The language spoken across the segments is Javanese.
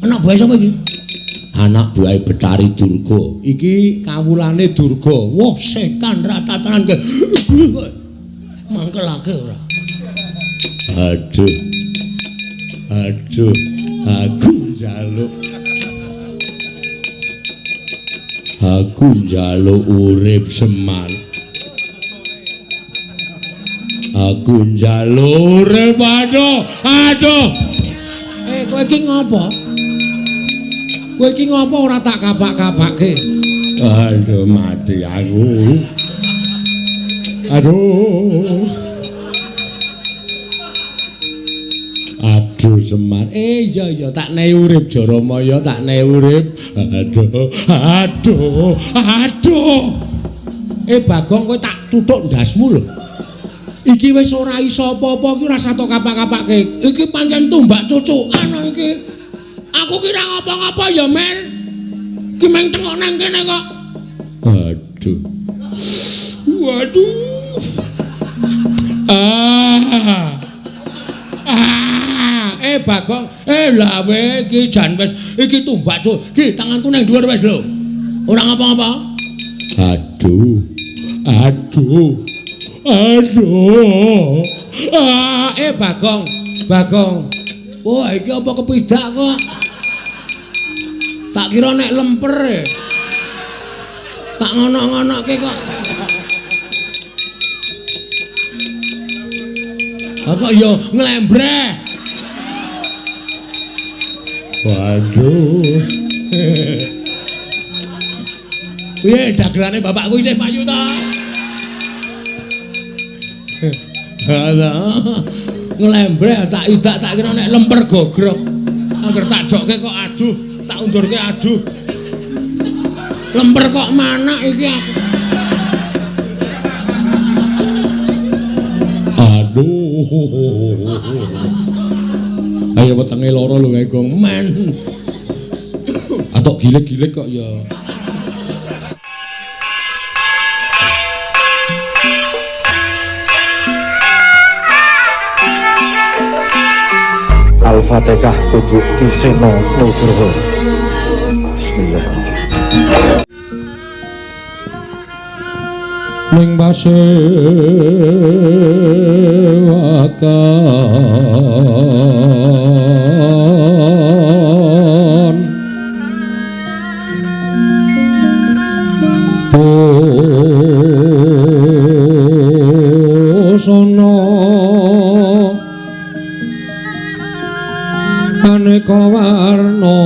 Anak buah sapa iki? Anak buah Betari Durga. Iki kawulane Durga. Wah, setan ratatanan ke. Mangkelake ora. Aduh. Aku njaluk urip Semar. Aku njaluk urip aduh. Kowe iki ngopo? Kowe iki ngopo ora tak kabak-kabake? Aduh mati aku. Aduh Semar. Iya tak nehi urip Jaramaya, tak nehi urip. Aduh. Bagong kowe tak tuthuk ndasmu lho. Iki wis ora iso apa-apa iki ora sato kapak-kapake. Iki pancen tumbak cucukan iki. Aku kira ngapa-ngapa ya, Mer. Ki meng tengok nang kene kok. Waduh. Bagong, lah we iki jan wis iki tumbak cuk. Ki tanganku nang dhuwur wis lho. Ora ngapa-ngapa. Aduh. Bagong. Wah, iki apa kepidak kok? Tak kira nek lemper. Tak ngono-ngonoke kok. Apa ya nglembreh. Waduh. Piye dagelane bapakku isih payu ta? Nglembreh tak idak tak kira nek lemper gogrok. Angger tak jokke kok aduh, tak undurke aduh. Lemper kok manak iki aku. Aduh. Ayo wetenge loro lho kae Gong. Men. Atok gilik-gilik kok ya. Al-Fatihah Ujuk Kiseno Nugroho. Bismillah. Ning pasewakan busana aneka warna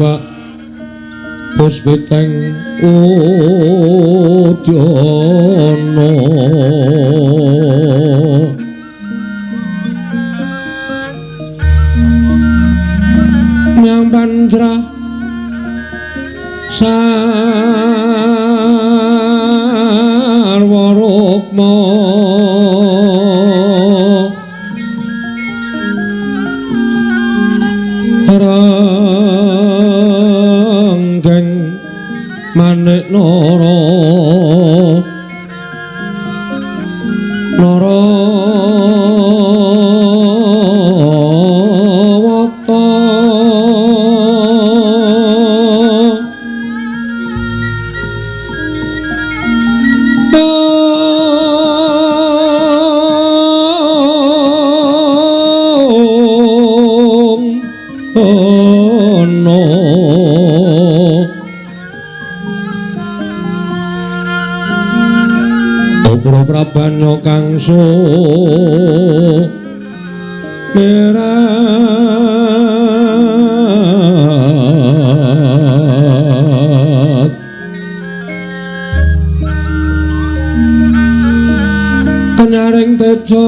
Pak Puspiteng Udana Nyang Pancrah Sarwa Rukma Manik Nara Wata Prabanyo kang merat kenyaring tejo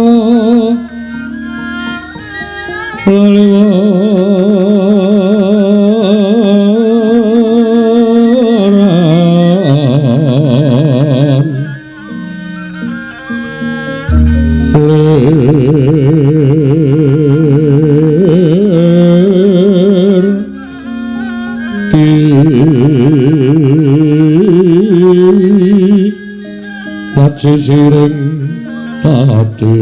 Sisiring tadi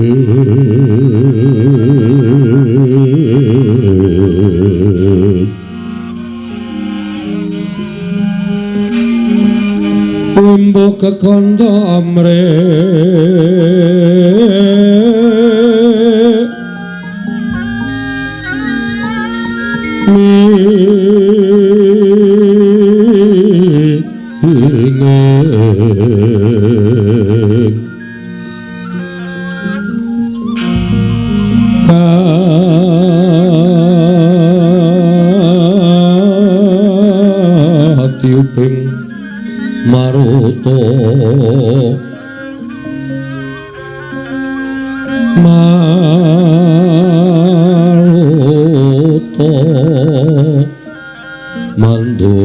Umbo kekondo amre Maruto Mando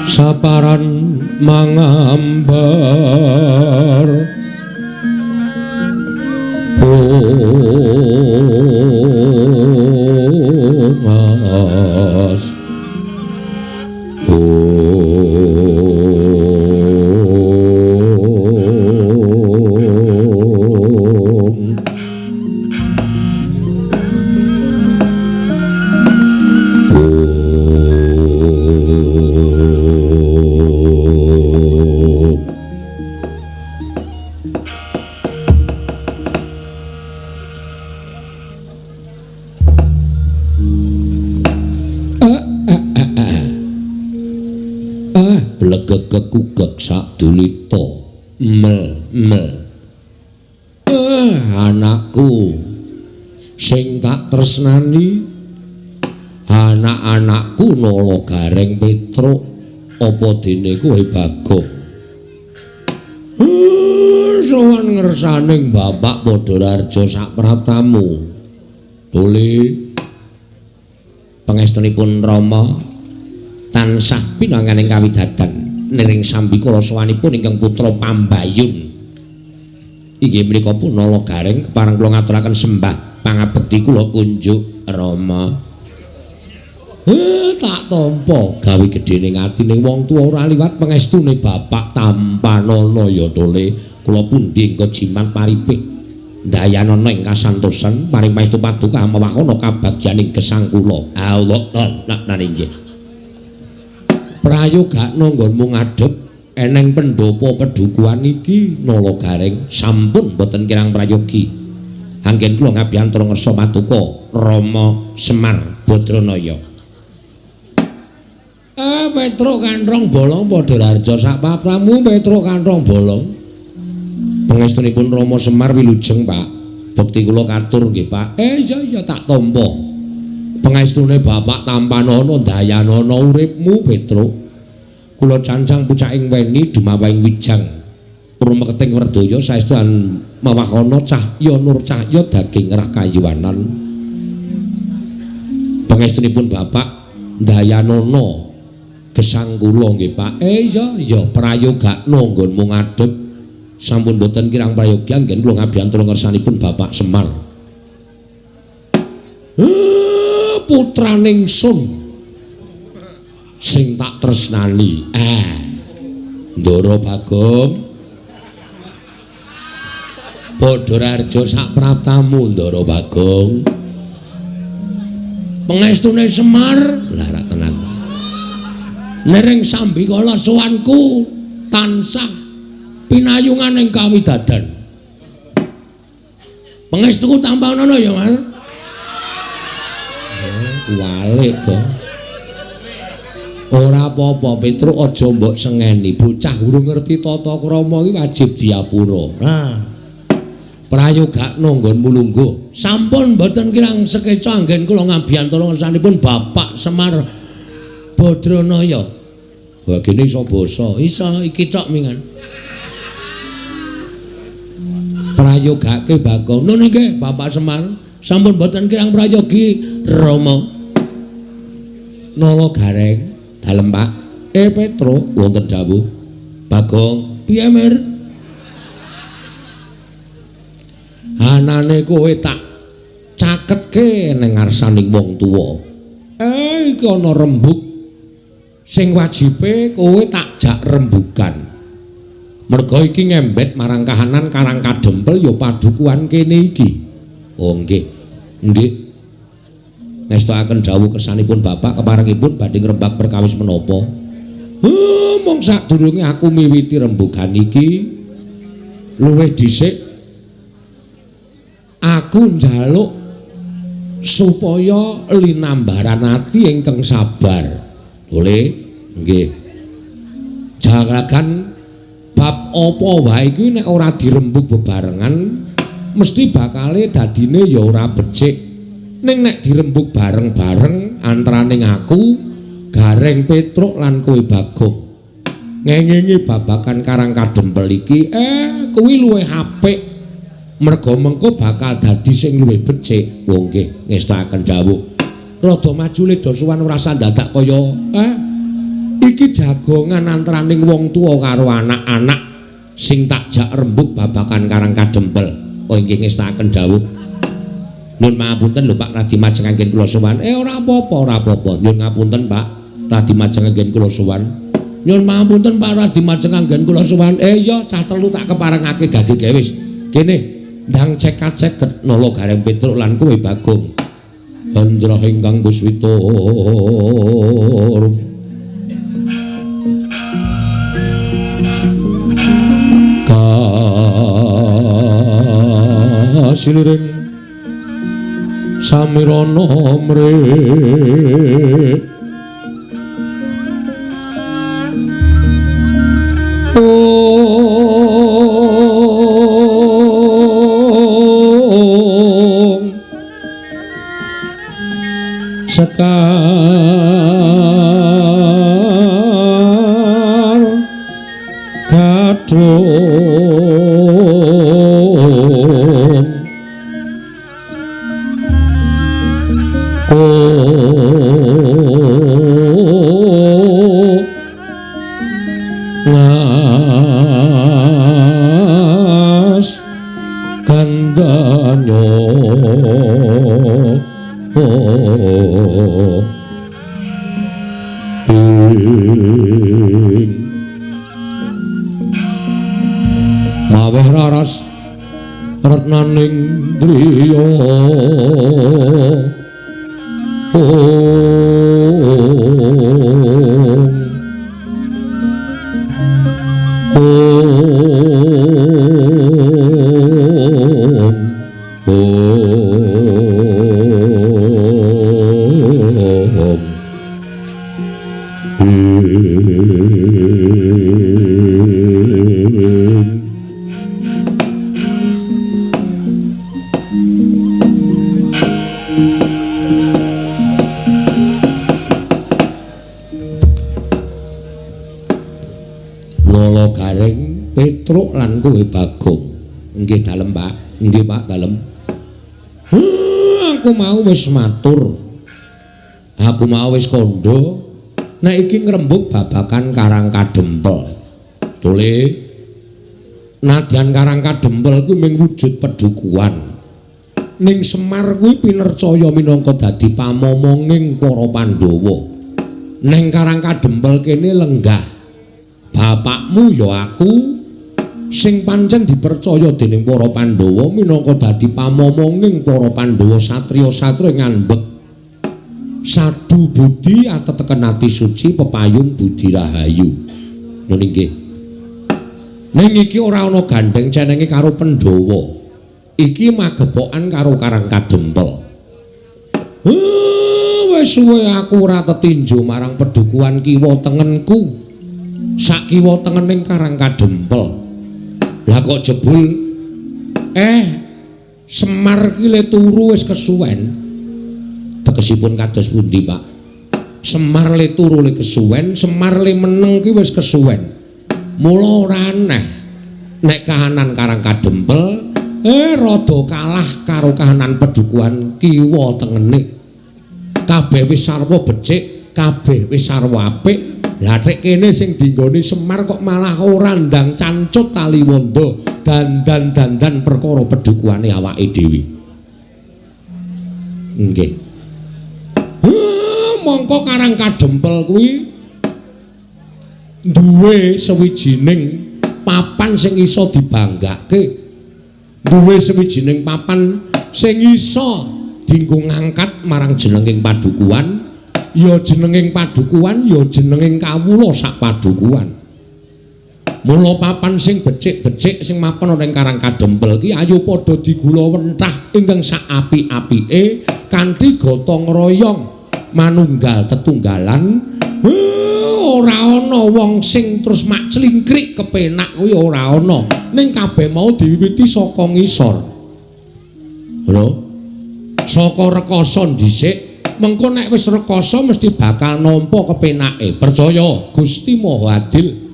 Saparan mangambar Mas kekugek sak dulita anakku sing tak tresnani anak-anakku Nala Gareng Petruk apa dene kowe Bagong sowan ngersaning Bapak Padhararja sak praptamu boleh pangestunipun Rama tansah pinanganing kawidadan niring sambikala sawanipun ingkang putra Pambayun inggih menika pun Nala Gareng kepareng kula ngaturaken sembah pangabekti kula kunjuk Rama tak tampa gawe gedhening atine wong tuwa ora liwat pangestune Bapak Tampanana ya tole kula pundi engko jimat paripik ndayanana ing kasantosan paring paestu paduka mawakana kabagyaning gesang kula Allah lan inggih prayogakna nggonmu ngadhep eneng pendopo pedukuhan iki Nala Gareng sampun boten kirang prayogi anggen kula ngabiyantura ngersa paduka Rama Semar Badranaya Petruk Kanthong Bolong Padhararja sak papramu Petruk Kanthong Bolong pangestunipun Rama Semar wilujeng Pak bekti kula katur nggih Pak iya tak tampa pangestune Bapak Tampanana dayanana uripmu Petruk kula cancang pucaking weni dumawahing wijang purmeketing werdaya saestu mawakana cahya nur cahya daging rakayuwanan pangestunipun Bapak dayanana gesang kula nggih Pak iya prayogakna nggonmu ngadhep sampun boten kirang prayogi anggen kula ngabiyantura ngersanipun Bapak Semar putraning sun sing tak tresnani Ndara Bagong Padhararja sak praptamu Ndara Bagong pangestune Semar lah ra tenan nering sambikala sowanku tansah pinayungan ing kawidadan pangestuku Tampanana ya Mas walik kok ora apa-apa Petruk aja mbok sengeni bocah urung ngerti tata krama iki wajib diapura prayogakna nggonmu lungguh sampun mboten kirang sekeca anggen kula ngabiyantura ngersanipun Bapak Semar Badranaya Wah gini iso basa, iso iki tok mingan. Prayogake Bagong. Nun nggih Bapak Semar, sampun boten kirang prayogi Rama. Nala Gareng, dalem Pak. Petro wonten dawuh. Bagong, piye Mir? Anane kowe tak caketke ning ngarsaning wong tuwa. Iki ana rembug sing wajibe kowe tak jak rembugan. Merga iki ngembet marang kahanan Karang Kadempel ya padukuhan kene iki. Oh nggih. Nggih. Ngestokaken dawuh kersanipun Bapak keparengipun badhe ngrembak perkawis menapa? Mong sadurunge aku miwiti rembugan iki luwih dhisik aku njaluk supaya linambaran ati ingkang sabar. Boleh? Nggih. Jaragan bab apa wae iki nek ora dirembug bebarengan mesti bakale dadine ya ora becik. Ning nek dirembug bareng-bareng antaraning aku, Gareng Petruk lan kowe Bagong. Ngengengi babakan Karang Kadempel iki kuwi luwih apik. Merga mengko bakal dadi sing luwih becik. Wong nggih ngestakaken dawuh. Rada maju leda suwan ora sandadak kaya iki jagongan antaraning wong tuwa karo anak-anak sing tak jak rembug babakan Karang Kadempel. Oh nggih ngestakaken dawuh. Nyun ngapunten lho Pak Radi Majeng anggen kula sowan. Ora apa-apa, ora apa-apa. Nyun ngapunten Pak Radi Majeng anggen kula sowan. Nyun ngapunten Pak Radi Majeng anggen kula sowan. Iya cah telu tak keparengake gage wis. Kene ndang cekat-ceket Nala Gareng Petruk lan kowe Bagong. Handra ingkang Puswita kasiliring samirana mrih sekar kadung ngas kandanyo maweh raras retnaning driya Nala Gareng Petruk lan kowe Bagong. Nggih dalem Pak. Nggih Pak dalem. Aku mau wis matur. Aku mau wis kandha nek iki ngrembug babakan Karang Kadempel. Tole nadyan Karang Kadempel kuwi mung wujud pedukuhan. Ning Semar kuwi pinercaya minangka dadi pamomonging para Pandhawa. Ning Karang Kadempel kene lenggah bapakmu ya aku sing pancen dipercaya dening para Pandhawa minangka dadi pamomonging para Pandhawa satriya-satriya ngambek sadu budi ateteken ati suci pepayung budi rahayu. Ngono nggih. Ning iki ora ana gandeng cenenge karo Pandhawa. Iki magepokan karo Karang Kadempel. Wis suwe aku ora tetinju marang pedukuhan kiwa tengenku. Sak kiwa tengening Karang Kadempel. Lah kok jebul Semar ki le turu wis kesuwen. Tegesipun kados pundi, Pak? Semar le turu le kesuwen, Semar le meneng ki wis kesuwen. Mula ora aneh nek kahanan Karang Kadempel rada kalah karo kahanan Pedukuhan kiwa tengene. Kabeh wis sarwa becik, kabeh wis sarwa apik. Lah nek kene sing dinggone Semar kok malah ora ndang cancut Taliwondo dandan perkara Pedukuhane awake dhewe. Nggih. Mongko Karang Kadempel kuwi duwe sawijining papan sing iso dibanggake. Duwe sawijining papan sing iso dienggo ngangkat marang jenenging padukuhan, ya jenenging padukuhan, ya jenenging kawula sak padukuhan. Mula papan sing becik-becik sing mapan ana ing Karang Kadempel ki ayo padha digula wentah ingkang sak apik-apike kanthi gotong royong manunggal tetunggalan. Ora ana wong sing terus mak clingkrik kepenak kuwi ora ana. Ning kabeh mau diwiwiti saka ngisor. Lho. Saka rekoso dhisik, mengko nek wis rekoso mesti bakal nampa kepenake. Percaya Gusti Maha Adil.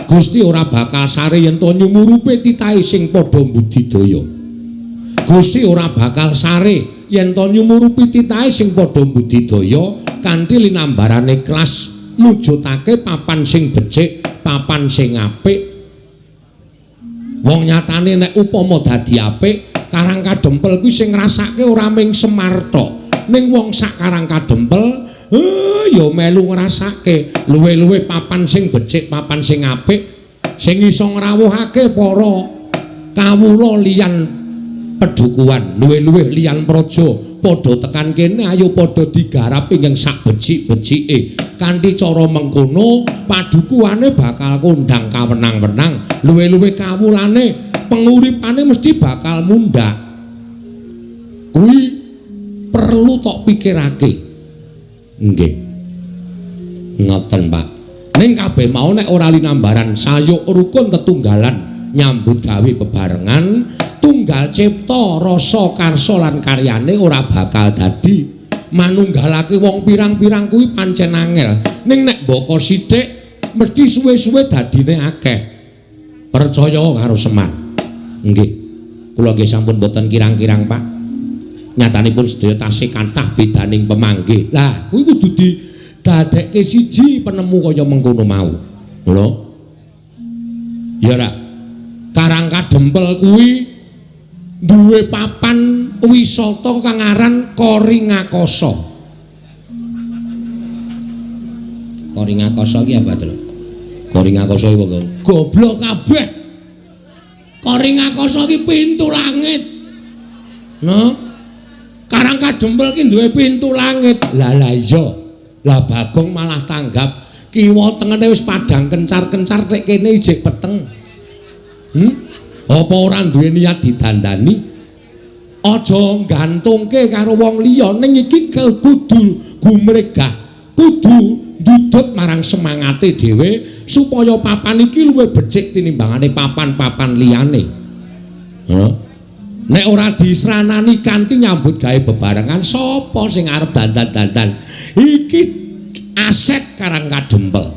Gusti ora bakal sare yen to nyumurupe titahe sing padha budidaya. Gusti ora bakal sare yen to nyumurupi titahe sing padha budidaya kanthi linambarane kelas mujudake papan sing becik, papan sing apik. Wong nyatane nek upama dadi apik, Karang Kadempel kuwi sing ngrasake ora mung Semar tok, ning wong sak Karang Kadempel ya melu ngrasake luwe-luwe papan sing becik, papan sing apik sing iso ngrawuhake para kawula liyan Pedukuhan, luwe-luwe liyan praja padha tekan kene ayo padha digarap ing sak becik-becike. Kanthi cara mengkono padukuhane bakal kondang kawenang-wenang, luwe-luwe kawulane penguripane mesti bakal mundhak. Kuwi perlu tok pikirake. Nggih. Ngoten, Pak. Ning kabeh mau nek ora linambaran sayuk rukun tetunggalan nyambut gawe bebarengan tunggal cipta rasa karsa lan karyane ora bakal dadi manunggalake wong pirang-pirang kuwi pancen angel ning nek mboko sithik mesti suwe-suwe dadine akeh. Percaya karo Semar. Nggih. Kula nggih sampun boten kirang-kirang, Pak. Nyatanipun sedaya tasih kathah bedaning pemanggih. Lah, kuwi kudu didadekke siji penemu kaya mengkono mau. Lho. Ya ra. Karang Kadempel kuwi duwe papan wisata kang aran Koringakasa. Koringakasa ki apa to? Koringakasa iki kok goblok kabeh. Koringakasa ki pintu langit. No? Karang Kadempel ki duwe pintu langit. Lah iya. Lah Bagong malah tanggap kiwa tengene wis padang kencar-kencar tek kene ijik peteng. Apa ora duwe niat didandani? Aja gantungke karo wong liya ning iki kudu gumregah, kudu ndudut marang semangate dhewe supaya papan iki luwih becik tinimbangane papan-papan liyane. Nek ora disranani kanthi nyambut gawe bebarengan sapa sing arep dandan-dandan? Iki aset Karang Kadempel.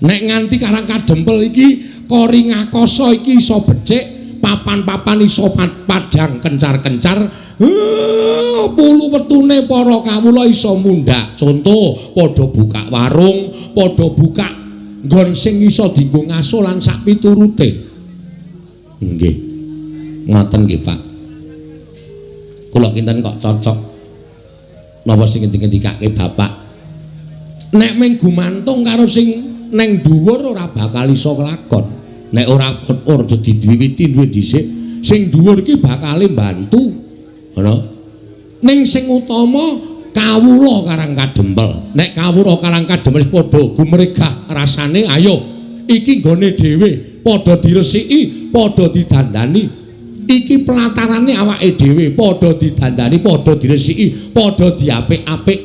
Nek nganti Karang Kadempel iki Koringakasa iki iso becik, papan-papan iso padang kencar-kencar, pulu wetune para kawula iso mundhak. Contoh, padha buka warung, padha buka nggon sing iso dienggo ngaso lan sak piturute. Nggih. Ngoten nggih, Pak. Kula kinten kok cocok napa sing ngendikake Bapak. Nek mung gumantung karo sing neng dhuwur ora bakal iso kelakon. Nek ora aja diwiwiti duwe dhisik, sing dhuwur iki bakale mbantu. Ngono. Ning sing utama kawula Karang Kadempel. Nek kawula Karang Kadempel padha gumregah rasane ayo iki nggone dhewe, padha diresiki, padha didandani. Iki pelatarane awake dhewe, padha didandani, padha diresiki, padha diapik-apik.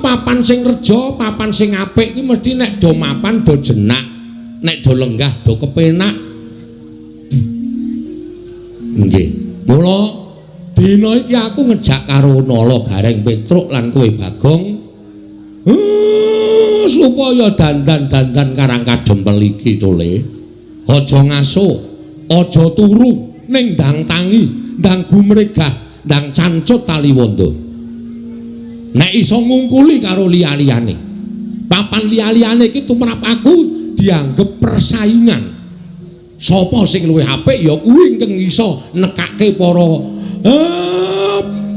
Papan sing reja, papan sing apik iki mesti nek do mapan do jenak. Nek do lenggah do kepenak. Nggih. Mula dina iki aku ngejak karo Nala Gareng Petruk lan kowe Bagong. supaya dandan-dandan karang kadempel iki to le. Aja ngaso, aja turu ning ndang tangi, ndang gumregah, ndang cancut taliwondo. Nek iso ngungkuli karo liya-liyane. Papan liya-liyane iki tumrap aku dianggep persaingan. Sapa sing luwih apik ya kuwi ingkang iso nekake para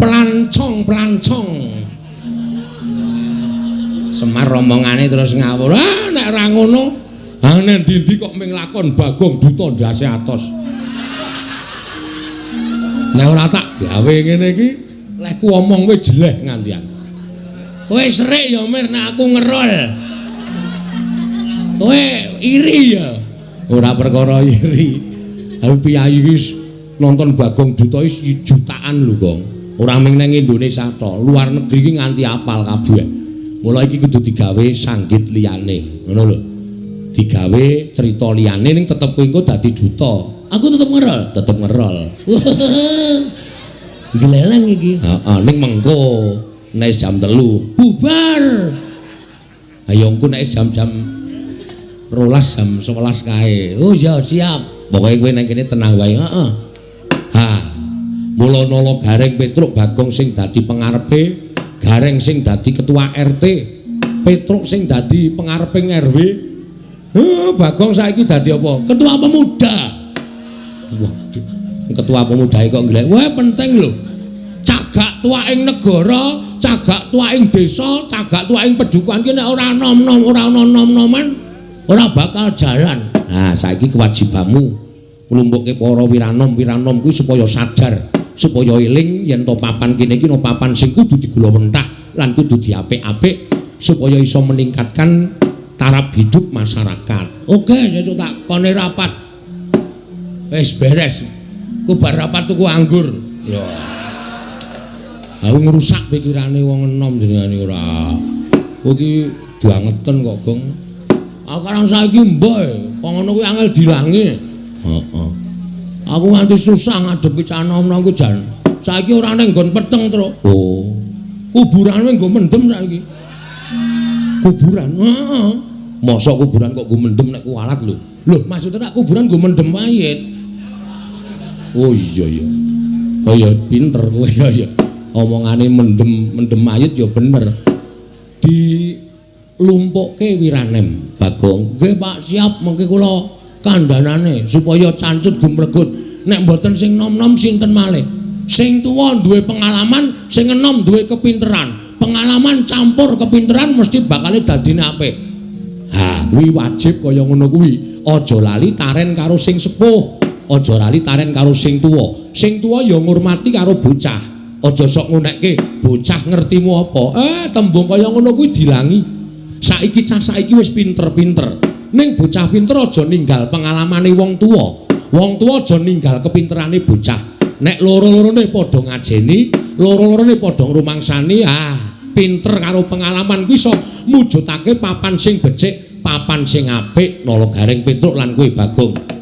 pelancong. Semar omongane terus ngawur. Nek ra ngono, nek ndi kok ming lakon Bagong Duta ndase atos. Nek ora tak gawe ngene iki, lek ku omong wis jeleh ngantian. Kowe serik ya Mir nek aku ngerol. Kowe iri ya. Ora perkara iri. Aku piyayi wis nonton Bagong Duta wis jutaan lho, Gong. Ora mung nang Indonesia to, luar negeri iki nganti apal kabeh. Mula iki kudu digawe sanggit liyane, ngono lho. Digawe cerita liyane ning tetep kowe engko dadi duta. Aku tetep ngerol. Gleleng iki. Heeh, ning mengko nek jam 3 bubar. Ayo engko nek jam-jam 12 jam 11 kae. Oh ya siap. Pokoke kowe nang kene tenang wae, heeh. Ha. Mula nala Gareng Petruk Bagong sing dadi pengarepe, Gareng sing dadi ketua RT, Petruk sing dadi pengareping RW. Bagong saiki dadi apa? Ketua pemuda. Waduh, ketua pemuda kok nglek. Wah, penting lho. Cagak tuaing negara, cagak tuaing desa, cagak tuaing pedukuhan ki nek ora nom-nom, ora ana nom-noman, ora bakal jalan. Nah, saiki kewajibanmu nglumpukke para wiranom kuwi supaya sadar, supaya eling yen to papan kene iki no papan sing kudu digula mentah lan kudu diapik-apik supaya iso meningkatkan taraf hidup masyarakat. Oke, sesuk tak kone rapat. Wis beres. Ku bar rapat tuku anggur. Ya. Aku ngrusak pikirane wong enom jenengane ora. Kowe iki diangeten kok, Gong. Aku karang saiki mbok, kok ngono kuwi angel dilangi. Heeh. Aku nganti susah ngadepi cah nom-nom kuwi jan. Saiki ora ning nggon peteng, Truk. Oh. Kuburane nggo mendem saiki. Kuburan. Heeh. Mosok kuburan kok nggo mendem nek kualat lho. Lho, maksudnya nek kuburan nggo mendem mayit. Oh iya ya. Oh ya pinter kowe ya. Omongane mendem mayit ya bener. Di lumpukke wiranem Bagong. Nggih Pak, siap mengke kula kandhanane supaya cancut gumregut. Nek mboten sing nom-nom sinten malih? Sing tuwa duwe pengalaman, sing enom duwe kepinteran. Pengalaman campur kepinteran mesti bakal dadine apik. Ha, kuwi wajib kaya ngono kuwi. Aja lali taren karo sing sepuh, aja lali taren karo sing tuwa. Sing tuwa ya ngurmati karo bocah. Aja sok ngonekke bocah ngertimu apa. Tembung kaya ngono kuwi dilangi. Saiki cah saiki wis pinter-pinter. Ning bocah pinter aja ninggal pengalamane wong tuwa. Wong tuwa aja ninggal kepinterane bocah. Nek loro-lorone padha ngajeni, loro-lorone padha ngrumangsani, pinter karo pengalaman kuwi iso mujudake papan sing becik, papan sing apik nala Gareng Petruk lan kowe Bagong.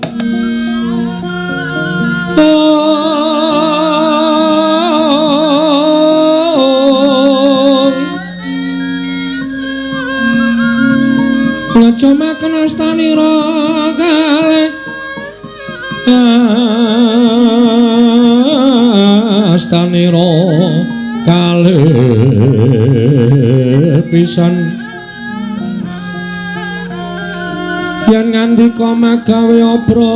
Ngacomaken astanira kalih astanira kalih pisan yen ngandika magawe obranta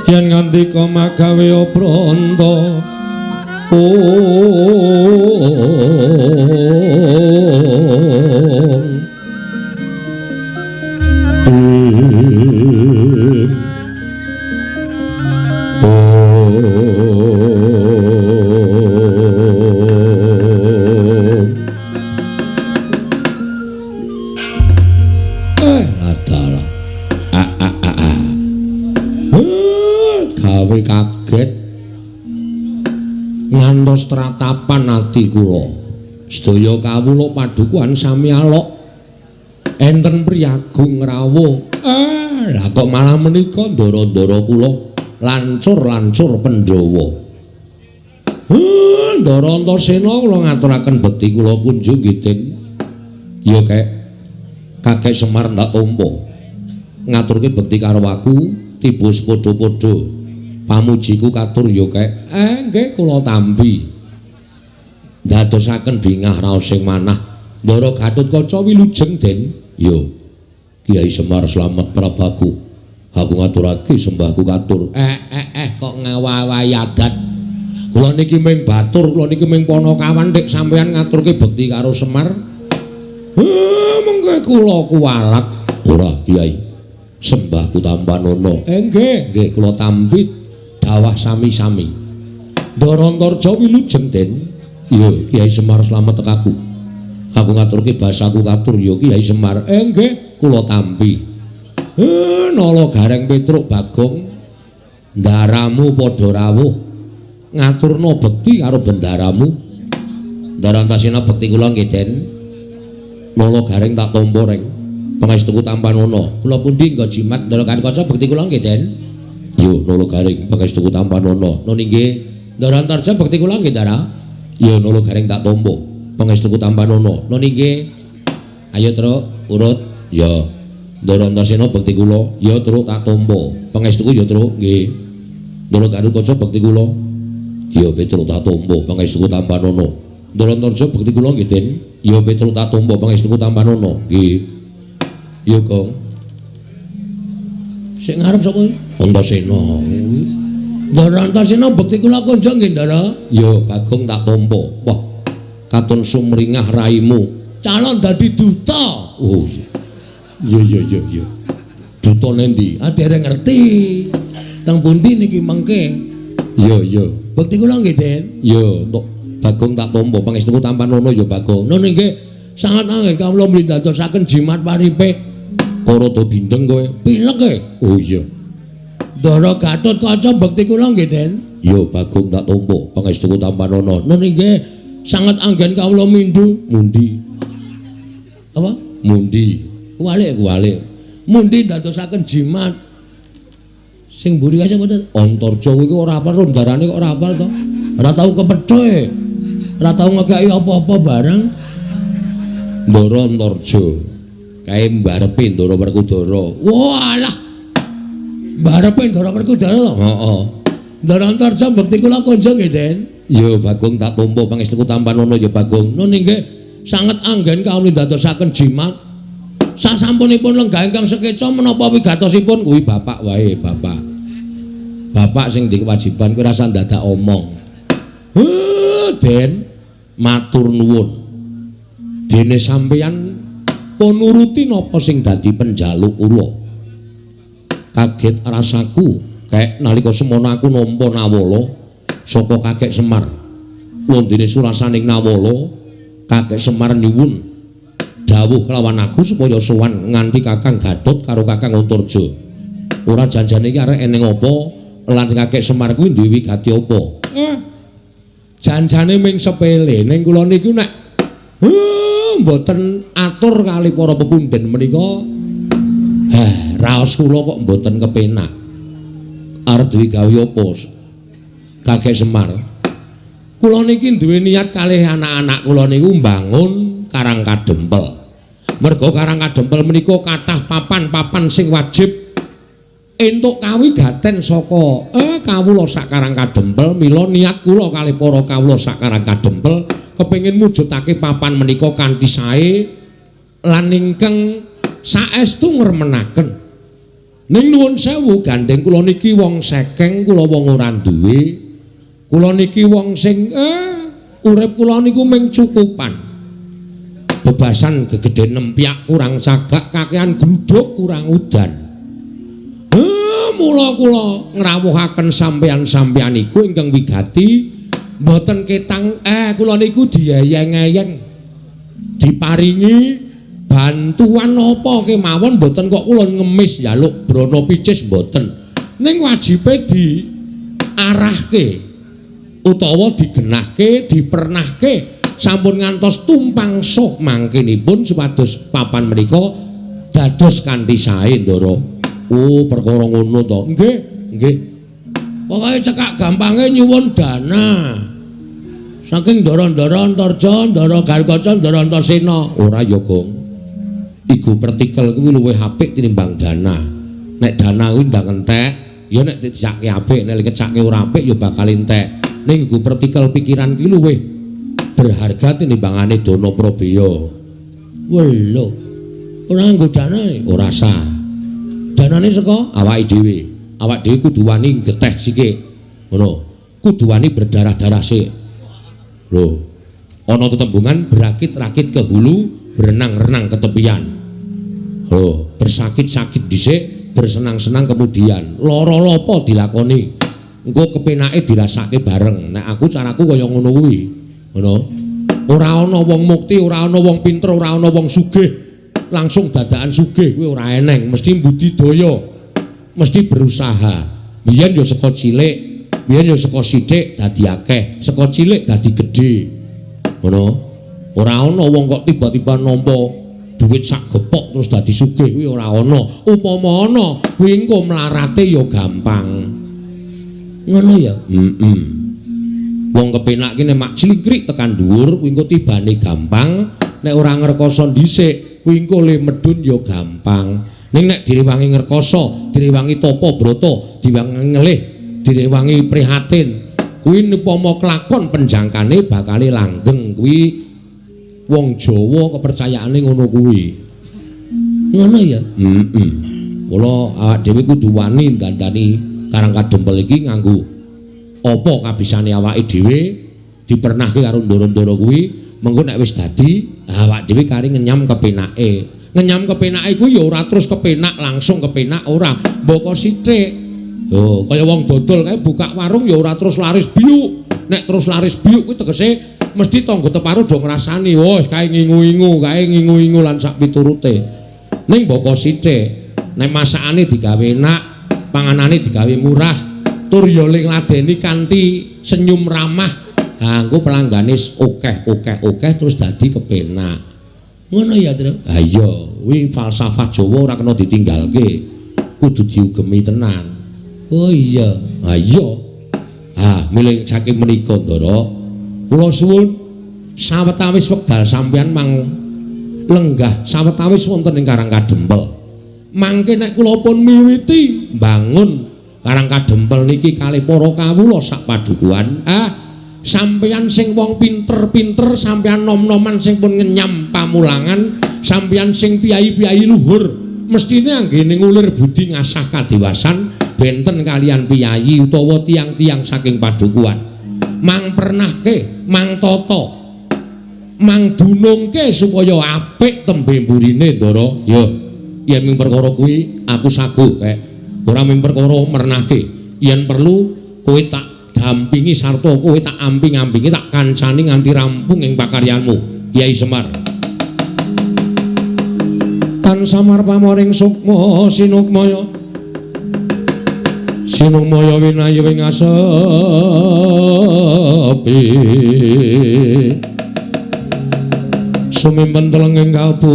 yen ngandika magawe obranta gawe kaget ngantos tratapan ati kula sedaya kawula padukuhan sami alok enten priyagung rawuh. Lah kok malah menika ndara-ndara kula lancur-lancur Pandhawa. Ndara Antasena kula ngaturaken bekti kula kunjung nggih Den. Ya kek Kakek Semar ndak tampa. Ngaturke bekti karo aku tiba padha-padha. Pamujiku katur ya kek. Nggih kula tampi. Ndadosaken bingah raos sing manah. Ndara Gatotkaca wilujeng Den. Ya. Kiai Semar Slamet Prabaku. Aku ngaturake sembahku katur. Kok ngawawahi adat. Kula niki ming batur, kula niki ming Panakawan nek sampeyan ngaturke bekti karo Semar. Mengke kula kuwalat. Ora, Kiai. Sembahku tampanono. Nggih kula tampit dawah sami-sami. Ndara Antarja wilujeng Den. Iya, Kiai Semar Slamet tekaku. Aku ngaturke basaku katur ya Kiai Semar. Nggih, kula tampi. Nala Gareng Petruk Bagong. Ndaramu padha rawuh. Ngaturna bekti karo bendaramu. Ndara Antasena bekti kula nggih Den. Nala Gareng tak tampa reng. Pangestuku Tampanono. Kula pundi nggo jimat Ndara Gatotkaca bekti kula nggih Den. Yo Nala Gareng pangestuku Tampanono. Nun nggih Ndara Antarja bekti kula nggih Ndara. Yo Nala Gareng tak tampa. Pangestuku Tampanono. Nun nggih. Ayo truk urut. Ya. Ndara Antasena bekti kula. Ya truk tak tampa. Pangestuku ya truk nggih. Ndara Gatotkaca bekti kula. Ya Petruk tak tampa. Pangestuku Tampanono. Ndara Antarja bekti kula nggih Den. Ya Petruk tak tampa. Pangestuku Tampanono. Nggih. Ya Kong. Sing ngarep sapa? Antasena. Ndara Antasena bekti kula konco nggih Ndara. Ya Bagong tak tampa. Wah, katon sumringah raimu. Calon dadi duta. Oh iya. Duta nendi? Dereng ngerti. Teng pundi niki mengke? Iya. Bekti kula nggih Den. Ya, Bagong tak tampa pangestuku Tampanono ya Bagong. Nun nggih sangat angel kawula mlindadosaken jimat paripe. Karada bindeng kowe. Pilek e. Oh iya. Ndara Gatotkaca bekti kula nggih Den. Ya Bagong tak tampa pangestuku Tampanono. Nun nggih sangat anggen kawula mindu. Mundi. Apa? Mundi. Kuwalik. Mundi ndadosaken jimat. Sing mburi kae mboten Antarja kuwi ora apal rondarane kok ora apal to. Ora tau kepethuk. Ora tau ngekeki apa-apa barang. Ndara Antarja. Kae mbarepe Ndara Werkudara. Walah. Mbarepe Ndara Werkudara to? Heeh. Ndara Antarja bekti kula konjo nggih Den. Ya Bagong tak tampa pangestuku Tampanono ya Bagong. Nun nggih sanget anggen kawula ndadosaken jimat. Sasampunipun lenggah ingkang sekeca menapa wigatosipun kuwi bapak wae, bapak. Bapak sing di kewajiban kuwi rasa dadak omong. Den matur nuwun. Dene sampeyan penuruti napa sing dadi penjaluk kula. Kaget rasaku kayak nalika semono aku nampa nawala saka Kakek Semar. Londene surasaning nawala Kakek Semar nyuwun dawuh kelawan aku supaya sowan nganti Kakang Gatot karo Kakang Antarja. Ora janjane iki arek eneng apa lan Kakek Semar kuwi duwe wigati apa? Janjane ming sepele ning kula niku nek mboten atur kali para pepundhen menika. Raos kula kok mboten kepenak. Arep duwe gawe apa? Kakek Semar. Kula niki duwe niat kalih anak-anak kula niku mbangun Karang Kadempel. Merga Karang Kadempel menika kathah papan-papan sing wajib entuk kawigaten saka kawula sak Karang Kadempel. Mila niat kula kalih para kawula sak Karang Kadempel kepengin mujudake papan menika kanthi sae lan ingkang saestu ngremenaken. Ning nuwun sewu gandeng kula niki wong sekeng, kula wong ora duwe. Kula niki wong sing urip kula niku mung cukupan. Bebasan gegeden nempyak kurang sagak, kakehan gluduk kurang udan. Mula kula ngrawuhaken sampeyan-sampeyan iku ingkang wigati mboten ketang kula niku diayeng-ayeng. Diparingi bantuan apa kemawon mboten kok kula ngemis njaluk brana picis mboten. Ning wajibe diarahke utawa digenahke, dipernahke sampun ngantos tumpang sok mangkinipun supados papan menika dados kanthi sae Ndara. Oh, perkara ngono to. Nggih, nggih. Pokoke cekak gampange nyuwun dana. Saking Ndara-ndara Antarja, Ndara Garkaca, Ndara Antasena. Ora ya, Gong. Igu partikel kuwi luwih apik tinimbang dana. Nek dana kuwi ndang entek, ya nek dicake apik, nek kecake ora apik ya bakal entek. Ning igu partikel pikiran kuwi luwih berharga tinimbangane dana Prabaya. Welo. Ora nggo dana, ora sah. Danane saka awake dhewe. Awak dhewe kudu wani geteh sikik. Ngono. Kudu wani berdarah-darah sik. Lho. Ana tetembungan berakit-rakit ke hulu, berenang-renang ke tepian. Oh, bersakit-sakit dhisik, bersenang-senang kemudian. Lara lopo dilakoni. Engko kepenake dirasake bareng. Nek aku caraku kaya ngono kuwi. Ngono. Ora ana wong mukti, ora ana wong pinter, ora ana wong sugih. Langsung dadakan sugih kuwi ora eneng, mesti budidaya. Mesti berusaha. Biyen ya saka cilik, biyen ya saka sithik dadi akeh, saka cilik dadi gedhe. Ngono. Ora ana wong kok tiba-tiba nampa duit sak gepok terus dadi sugih kuwi ora ana. Upama ana, kuwi engko mlarate ya gampang. Ngono ya? Wong kepenak ki nek mak clingkrik tekan dhuwur kuwi engko tibane gampang, nek ora ngrekoso dhisik kuwi engko le medhun ya gampang. Ning nek direwangi ngrekoso, direwangi tapa brata, direwangi ngelih, direwangi prihatin, kuwi upama kelakon penjangkane bakale langgeng kuwi. Wong Jawa kepercayaane ngono kuwi. Ngono ya? Mula awak dhewe kudu wani dandani Karang Kadempel iki nganggo apa kabisane awake dhewe dipernahke karo ndara-ndara kuwi, mengko nek wis dadi awak dhewe kari ngenyam kepenake. Ngenyam kepenake kuwi ya ora terus kepenak langsung kepenak ora, mboko sithik. Yo, kaya wong dodol kae buka warung ya ora terus laris biuk. Nek terus laris biuk kuwi tegese mesti tangga teparo do ngrasani, wis kae ngingu-ingu lan sak piturute. Ning mboko sithik, nek masakane digawe enak, panganane digawe murah, tur ya ladeni kanthi senyum ramah. Ha engko pelanggane akeh terus dadi kepenak. Ngono ya, Tru? Ha iya, kuwi falsafah Jawa ora kena ditinggalke. Kudu diugemi tenan. Oh iya. Ha iya. Ha, milih saking menika, Ndara. Kula suwun sawetawis wekdal sampeyan mang lenggah sawetawis wonten ing Karang Kadempel. Mangke nek kula pun miwiti mbangun Karang Kadempel niki kalih para kawula sak padukuhan. Sampeyan sing wong pinter-pinter, sampeyan nom-noman sing pun ngenyam pamulangan, sampeyan sing piyai-piyai luhur, mestine anggene ngulir budi ngasah kadewasan benten kalian piyai utawa tiang-tiang saking padukuhan. Mang pernahke, mang toto, mang dunungke supaya apik tembe mburine Ndara. Ya, yen ming perkara kuwi aku sagu kek. Ora ming perkara mernahke. Yen perlu kowe tak dampingi sarta kowe tak amping-ampingi tak kancani nganti rampung ing pakaryanmu, Kyai Semar. Tan samar pamoring sukma sinukmaya. Sinumaya winayu wing asepi sumimpen telenging kalbu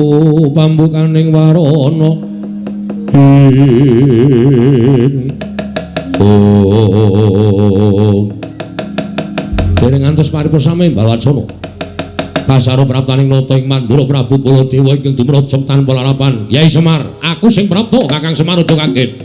pambukaning warana dereng ngantos paripurna Mbawacana kasaro praptaning nata ing Mandura Prabu Baladewa ingkang dumrajog tanpa larapan. Kyai Semar, aku sing prapta Kakang Semar aja kaget.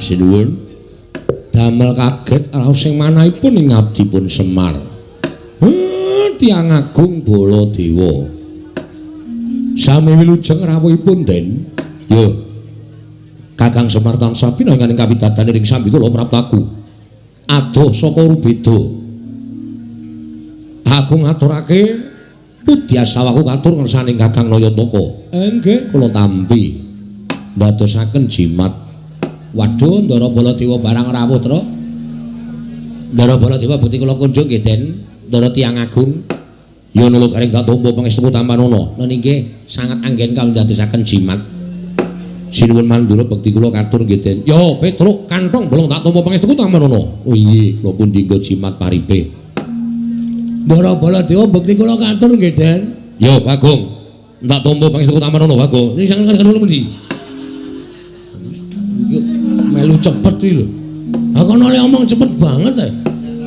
sinuwun. Damel kaget raos sing manahipun ing abdipun Semar. Tiyang Agung Baladewa. Sami wilujeng rawuhipun den. Yo. Kakang Semar tansah pinangan ing kawidadane ring sambi kula praptaku. Adoh saka rubeda. Agung aturake pudya sawaku katur ngersaning Kakang Nayantaka. Nggih, kula tampi ndadosaken jimat. Waduh, Ndara Baladewa barang rawuh, Tru. Ndara Baladewa bukti kula kunjung nggih, Den. Ndara Tiyang Agung. Ya nulung garing tak tampa pangestu Tampanono. Lan inggih sangat anggen kawula ndadosaken jimat. Sinuwun Mandura bekti kula katur nggih, Den. Ya, Petruk kantong bolong tak tampa pangestu Tampanono. Oh iya, kula pun dinggo jimat paripe. Ndara Baladewa bekti kula katur nggih, Den. Ya, Bagong. Tak tampa pangestu Tampanono, Bagong. Ini sangat kan pundi? Melu cepet iki lho. Aku nek omong cepet banget ya.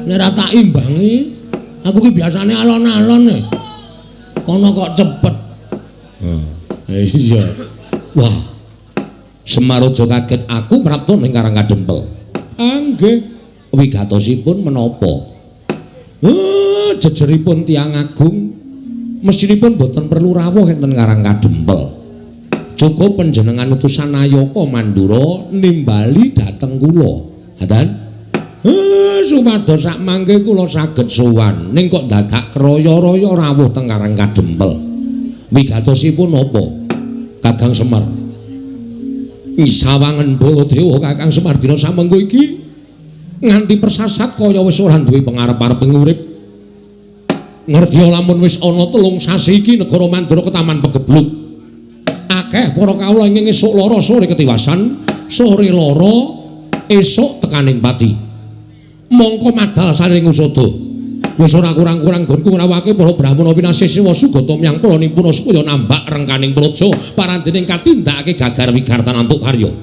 Nek ra tak imbangi, aku ki biasane alon-alon e. Kono kok cepet. Iya. Wah. Semar aja kaget aku prapta ning Karang Kadempel. Nggih. Wigatosipun menapa? Jejeripun Tiyang Agung mesinipun boten perlu rawuh enten Karang Kadempel. Cukup panjenengan utusan Nayaka Mandura nimbali dhateng kula. Hadan? Supados sak mangke kula saged sowan ning kok dadak kraya-raya rawuh teng Karang Kadempel. Wigatosipun napa? Kakang Semar. Isawangen Baladewa Kakang Semar dina samengko iki nganti persasat kaya wis ora duwe pangarep-arep urip. Ngerti lamun wis ana 3 sasi iki negara Mandura ketaman pegebluk. Akeh para kawula ingkang esuk lara sore ketiwasan, sore lara esuk tekaning pati. Mongko madal saring usada. Wis ora kurang-kurang gonku ngrawake para Brahmana winasih sewa sugata miyang kula nimpuna supaya nambak rengkaning praja parandening katindakake gagar wigartan antuk karya.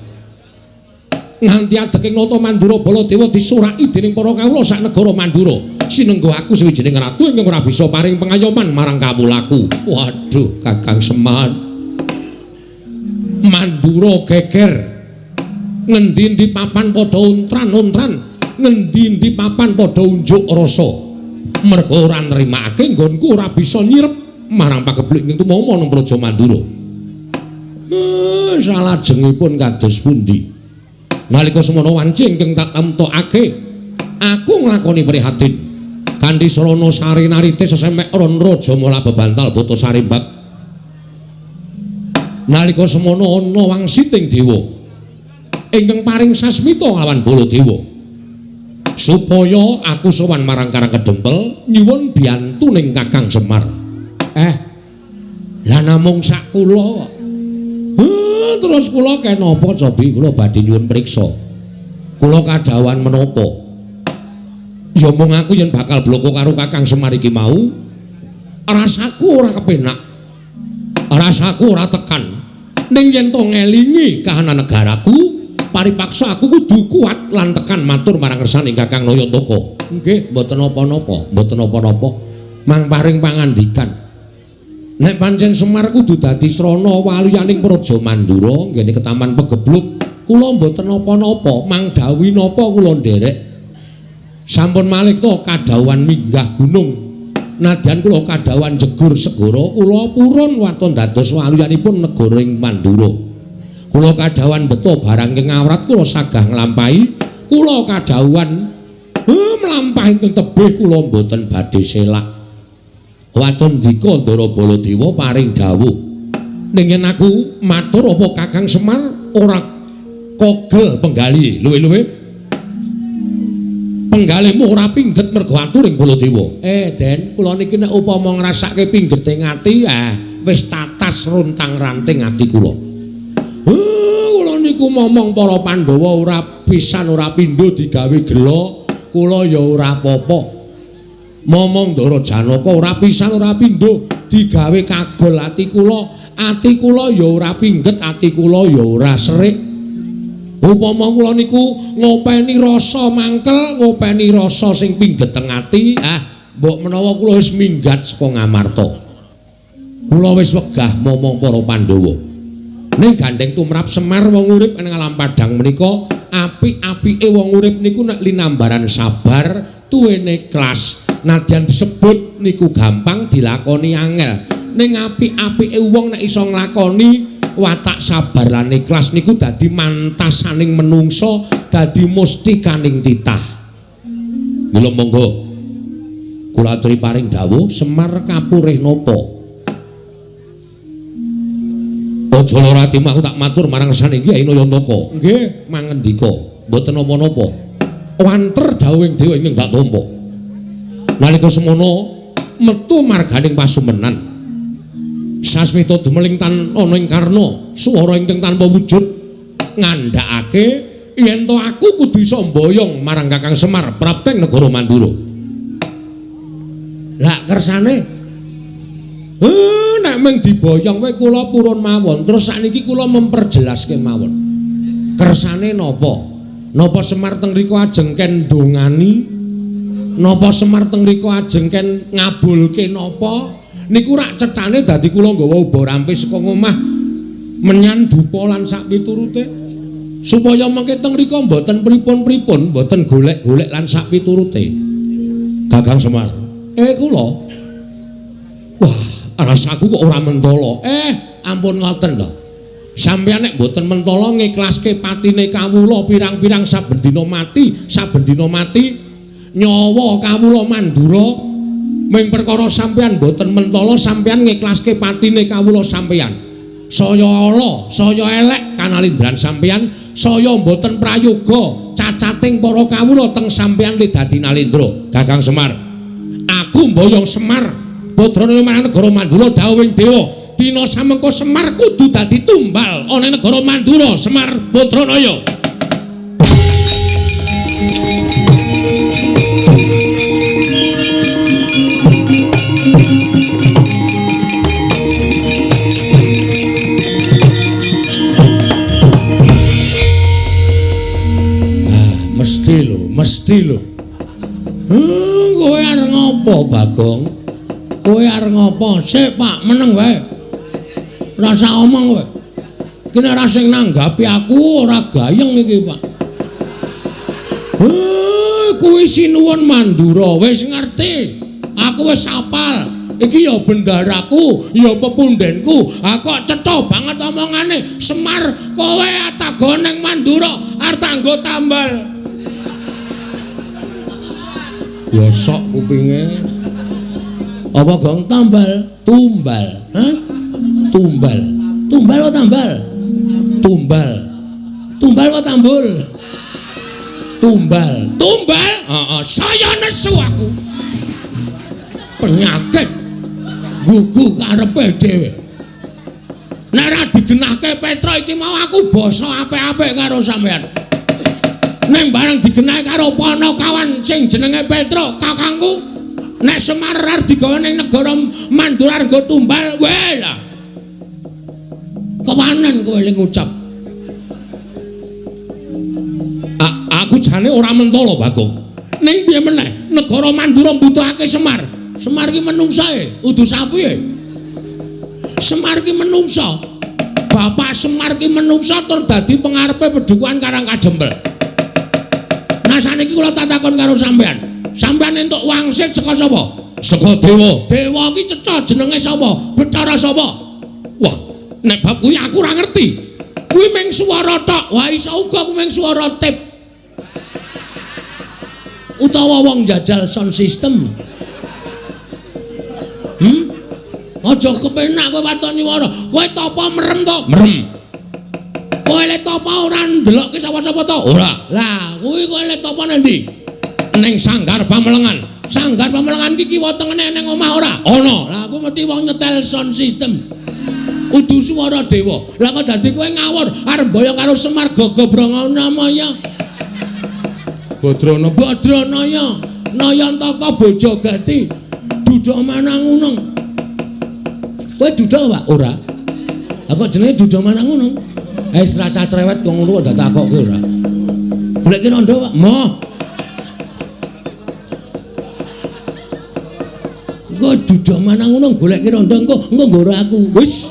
Nganti adeking nata Mandura Baladewa disuraki dening para kawula sak negara Mandura. Sinenggo aku sawijining ratu ingkang ora bisa paring pengayoman marang kawulaku. Waduh, Kakang Semar. Mandura geger ngendi-endi papan padha untran-untran, ngendi-endi papan padha unjuk rasa. Merga ora nrimakake nggonku ora bisa nyirep marang pagebluk ing tumama nang Praja Mandura. Salajengipun kados pundi? Nalika semana wanci ingkang tak tamtokake, aku nglakoni prihatin kanthi sarana sarinarite sesemek ron raja mula bebantal boto sarimbak. Nalika semana ana wangsiting dewa ingkang paring sasmita lawan Baladewa supaya aku sowan marang Karang Kadempel nyuwun biyantu ning Kakang Semar. Lah namung sak kula. Terus kula kenapa cobi kula badhe nyuwun priksa. Kula kadhawan menapa? Ya mung aku yen bakal bloko karo Kakang Semar iki mau, rasaku ora kepenak. Rasaku ora tekan. Ning yen to ngelingi kahanan negaraku, paripaksa aku kudu kuat lan tekan matur marang ngersaning Kakang Nayantaka. Nggih, mboten napa-napa, mboten napa-napa. Mang paring pangandikan. Nek pancen Semar kudu dadi srana waliyaning Praja Mandura nggene ketaman pegebluk, kula mboten napa-napa, mang dawuh napa kula nderek. Sampun malih to kadhawuhan minggah gunung. Nadyan kula kadhawan jegur segara, kula purun waton dados waliyanipun negara ing Mandura. Kula kadhawan beto barang ing awrat kula sagah nglampahi, kula kadhawan mlampahi ing tebih kula mboten badhe selak. Waton ndika Ndara Baladewa paring dawuh. Ning yen aku matur apa Kakang Semar ora kogel penggali luwe-luwe penggalihmu ora pingget mergo atur ing Baladewa. Den, kula niki nek upama ngrasake pinggeting ati, wis tatas runtang-ranting ati kula. Kula niku momong para Pandhawa ora pisan ora pindho digawe gela, kula ya ora apa-apa. Momong Ndara Janaka ora pisan ora pindho digawe kagol ati kula ya ora pingget, ati kula ya ora serik. Upama kula niku ngopeni rasa mangkel, ngopeni rasa sing pinggeteng ati, mbok menawa kula wis minggat saka Ngamarta. Kula wis wegah momong para Pandhawa. Ning gandeng tumrap Semar wong urip ing alam padhang menika, apik-apike wong urip niku nek linambaran sabar, tuwene ikhlas. Nadyan disebut niku gampang dilakoni angel. Ning apik-apike wong nek iso nglakoni watak sabar lan ikhlas niku dadi mantasaning menungso, dadi mustikaning titah. Mila monggo kula aturi paring dawuh Semar kapurih napa? Aja lara atimu aku tak matur marang saning Kyai Nayantaka. Nggih, mangendika mboten napa-napa. Wanter dawuhing dewa ingkang tak tampa. Nalika semono metu marganing pasumenan. Sasmita dumeling tan ana ing karna swara ingkang tanpa wujud ngandhakake yen to aku kudu iso mboyong marang Kakang Semar prapteng negara Mandura. Lah kersane nek mung diboyong kowe kula purun mawon. Terus sakniki kula memperjelaske mawon. Kersane napa? Napa Semar teng mriku ajeng ken ndongani? Napa Semar teng mriku ajeng ken ngabulke napa? Niku rak cethane dadi kula nggawa uba rampis saka omah menyan dupa lan sak piturute. Supaya mengke teng mriku mboten pripun-pripun, mboten golek-golek lan sak piturute. Kakang Semar. Kula. Wah, rasaku kok ora mentala. Ampun ngoten lho. Sampeyan nek mboten mentala ngiklaske patine kawula pirang-pirang saben dina mati, nyawa kawula Mandura ming perkara sampeyan mboten mentala sampeyan ngiklaske patine kawula sampeyan. Saya ala, saya elek kanalindran sampeyan, saya mboten prayoga cacating para kawula teng sampeyan li dadi nalindra. Kakang Semar, aku mboyong Semar putrane marang negara Mandura dawuhing dewa dina samengko Semar kudu dadi tumbal ana negara Mandura. Semar Putranaya. Mesti lho. Kowe arep ngopo, Bagong? Kowe arep ngopo? Sik, Pak, meneng wae. Ora usah omong kowe. Iki nek ora sing nanggapi aku ora gayeng iki, Pak. Kowe sinuwun Mandura, wis ngerti. Aku wis apal. Iki ya bendaraku, ya pepundhenku. Kok cetha banget omongane. Semar, kowe atagon ning Mandura arep tanggo tambal. Ya sok kupinge. Apa Gong tambal? Tumbal. Hah? Tumbal. Tumbal apa tambal? Tumbal. Tumbal apa tambul? Tumbal. Tumbal? Saya nesu aku. Penyakit. Gugu karepe dhewe. Nek ora digenahke Petra iki mau aku basa apik-apik karo sampean. Nek barang digenahi karo Panakawan sing jenenge Petra, kakangku, nek Semar arep digawe ning negara Mandura nggo tumbal, wae lah. Kewanen kowe ling ngucap. Aku jane ora mentala, Bagong. Ning piye meneh, negara Mandura mbutuhake Semar. Semar ki menungsae, udu sapi. Semar ki menungsa. Bapak Semar ki menungsa tur dadi pengarepe Pedukuhan Karang Kajembel. Nah saniki kula tak takon karo sampean. Sampean entuk wangsit saka sapa? Saka dewa. Dewa ki cetha jenenge sapa? Bathara sapa? Wah, nek bab kuwi aku ora ngerti. Kuwi mung swara tok. Wah iso uga kuwi mung swara tip. Utawa wong jajal sound system. Aja kepenak kowe watoni wara. Kowe tapa merem to? Merem. Kowe le tapa ora ndelokke sapa-sapa to? Ora. Lah, kuwi kowe le tapa nang ndi? Ning Sanggar Pamelengan. Sanggar Pamelengan iki kiwa tengene ning omah ora? Ana. Lah aku mesti wong nyetel sound system. Udu swara dewa. Lah kok dadi kowe ngawur arep boyong karo Semar Gagabrangan namanya. Badranaya. Nayantaka Bojogati. Duduk Manangunung. Kowe duduk Pak? Ora. Lah kok jenenge duduk Manangunung? Wis rasa cerewet kok ngono kok dak takokke ora. Goleki rondo Pak. Moh. Kok duduk Manangunung goleki rondo engko nggoro aku. Wis.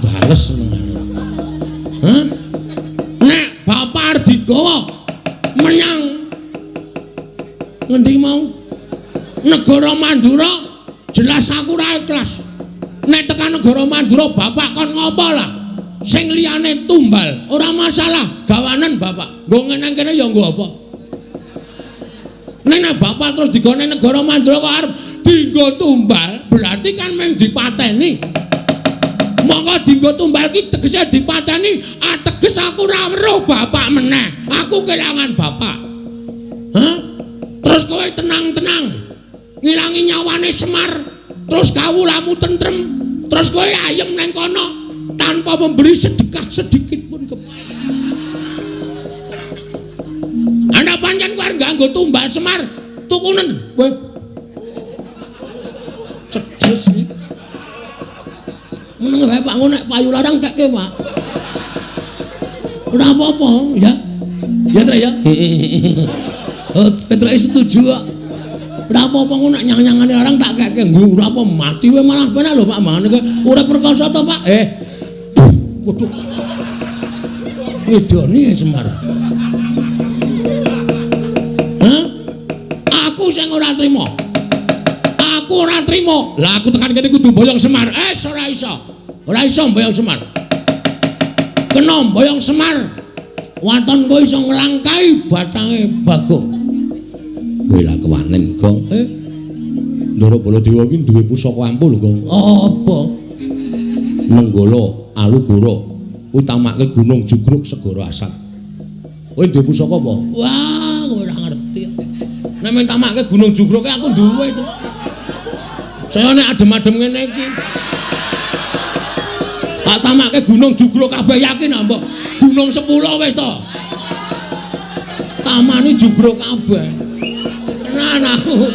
Bales senengane. Hah? Nek bapak arep digawa menyang ngendi mau? Negara Mandura jelas aku ora ikhlas. Nek tekan negara Mandura bapak kon ngopo lah? Sing liyane tumbal, ora masalah, gawanen bapak. Nggo ngene kene ya nggo apa? Nek bapak terus digone negara Mandura kok arep dienggo tumbal, berarti kan mung dipateni. Monggo dienggo tumbal ki tegese dipateni, ateges aku ora weruh bapak meneh. Aku kelangan bapak. Hah? Terus kowe tenang-tenang. Ngilangi nyawane Semar, terus kawulamu tentrem, terus kowe ayem nang kono tanpa memberi sedekah sedikit pun Anda pancen kowe nganggo tumbal Semar, tukunen kowe. Cedes iki. Meneng wae Pak nek payu larang kekke, Pak. Ora apa-apa, ya. Ya, Tra ya. Petruk setuju kok. Ora apa-apa ngono nek nyang-nyangane larang tak kekke. Ora apa mati wae malah penak lho Pak mangane kowe. Urip perkasa to, Pak? Waduh. Wedoni Semar. Hah? Aku sing ora trima. Aku ora trima. Lah aku tekan kene kudu boyong Semar. Ora iso. Ora iso boyong Semar. Kena boyong Semar. Waton kowe iso nglangkai batange Bagong. Kowe lah kewanen, Gong. Ndara Baladewa iki duwe pusaka ampul, Gong. Apa? Nenggala Alugara utamake Gunung Jugruk Segara Asat. Kowe duwe pusaka apa? Wah, kowe ora ngerti. Nek men tamake Gunung Jugruk aku duwe itu. Saya nek adem-adem ngene iki. Tak tamake Gunung Jugruk kabeh yakin apa? Gunung 10 wis to. Tamani Jugruk kabeh. Tenan aku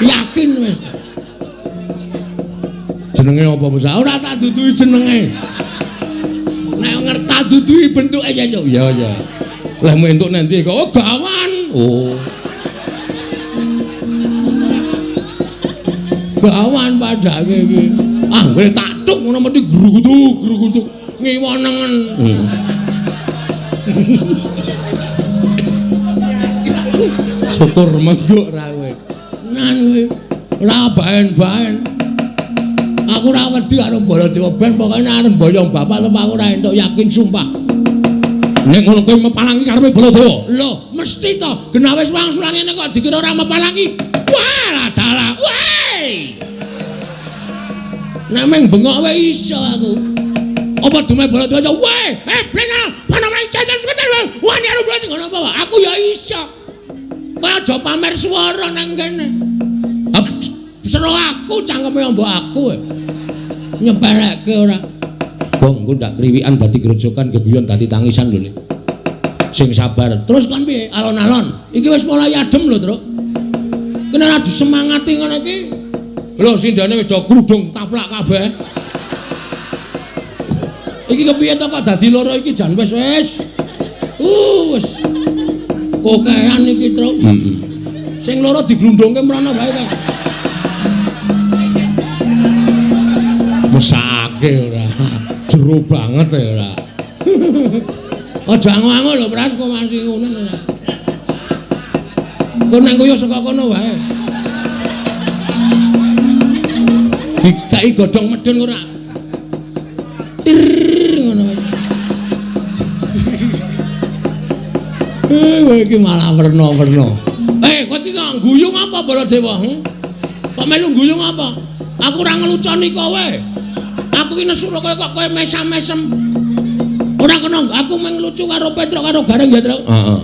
yakin wis. Jenenge apa Mas? Ora tak duduhi jenenge. Nek ngerti duduhi bentuke ya yo. Ya ya. Lah mentuk nanti kok gawan. Oh. Gawan padake iki. Ah, kowe tak tuk ngono mesti gru-gru ngiwonengen. Syukur mengguk ra kowe. Nan kowe ora baen-baen. Aku ora wedi karo Baladewa ben pokoke arep boyong bapak lho aku ora entuk yakin sumpah. Nek ngono kowe mepalangi karepe Baladewa. Lho, mesti to. Genah wis wangsulan ngene kok dikira ora mepalangi. Wah, dalah. Woi. Nek meng bengok wae iso aku. Apa dume Baladewa aja. Woi, blenal, panamane jajan sekedar wae. Wani arep berarti ngono apa? Aku ya iso. Kowe aja pamer swara nang kene. Sero aku cangkeme mbok aku. Nyepelekke ora. Gong, engko ndak kriwikan dadi grojokan geguyon dadi tangisan lho, Le. Sing sabar. Terus kon piye? Alon-alon. Iki wis mulai adem lho, Truk. Kene ora disemangati ngono iki. Lho, sindane wis do grudung taplak kabeh. Iki kepiye to kok dadi loro iki jan wis. Wis. Kokean iki, Truk. Sing loro diglundungke mrana wae ta. Mesake ora. Jero banget ya ora. Aja angu-angu lho, Pras, kok mancing ngono. Kok nang koyo saka kono wae. Dikai godhong medun ora. Ngono. Kowe iki malah werna-werna. Kowe iki kok guyung apa Baladewa? Kok melu guyung apa? Aku ora ngeluconi kowe. Aku iki nesu kowe kok kowe mesam-mesem. Ora kena aku menglucu karo Petruk karo Gareng ya, Truk. Heeh.